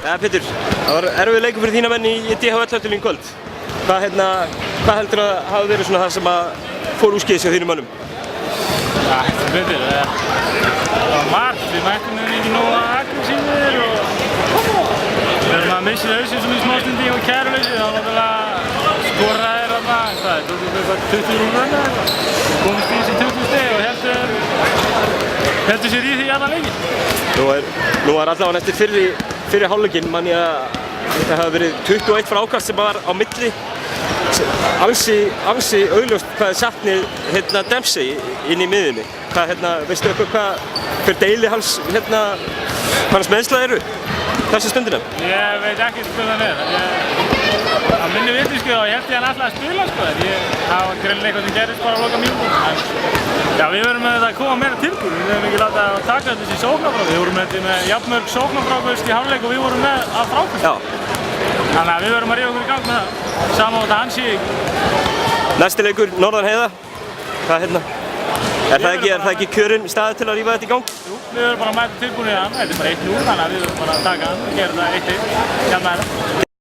Pétur, það var erfiður leikur fyrir þína menn í DHL-höllunni í kvöld. Hvað heldur að hafa verið svona það sem að fór úrskeiðis hjá þínum mönnum? Ja, sem betur. Það var margt. Við mættum ekki nógu aggressívir og við erum að missa hausinn svona í smástundi og kæruleysi. Það var náttúrulega skoraðir þarna, það tók eitthvað 20 rúmur þarna. Við komumst í þessi 20 steg og heldur sér í því allan leikinn. Nú var allavega eftir fyrri hálfleikinn man ég að þetta hafi verið 21 frákast sem var á milli. Ansi augljóst hvað er saknið Dempsey inn í miðjunni. Veistu eitthvað hver deili hans meiðsla eru þessu stundina? Ég veit ekkert hvað hann er. Á minni vitneskju þá held ég hann alltaf að spila sko. Það var greinilega eitthvað sem gerðist bara á loka mínútum. Já, við verðum með þetta að koma meira tilbúin. Við höfum ekki látið að taka þessi sóknarfrákast. Við vorum með jafnmörg sóknarfrákast í hálfleik og við vorum með að frákast. Þannig að við verðum að rífa okkur í gang með það. Sama á þetta hann sé ekki. Næsti leikur, Norðan Heiða. Er það ekki kjörinn staður til að rífa þetta í gang? Jú, við verðum bara að mæta tilbúin í hann. Þetta er bara 1-0, þannig að við verðum bara að taka hann og gera þetta 1-1.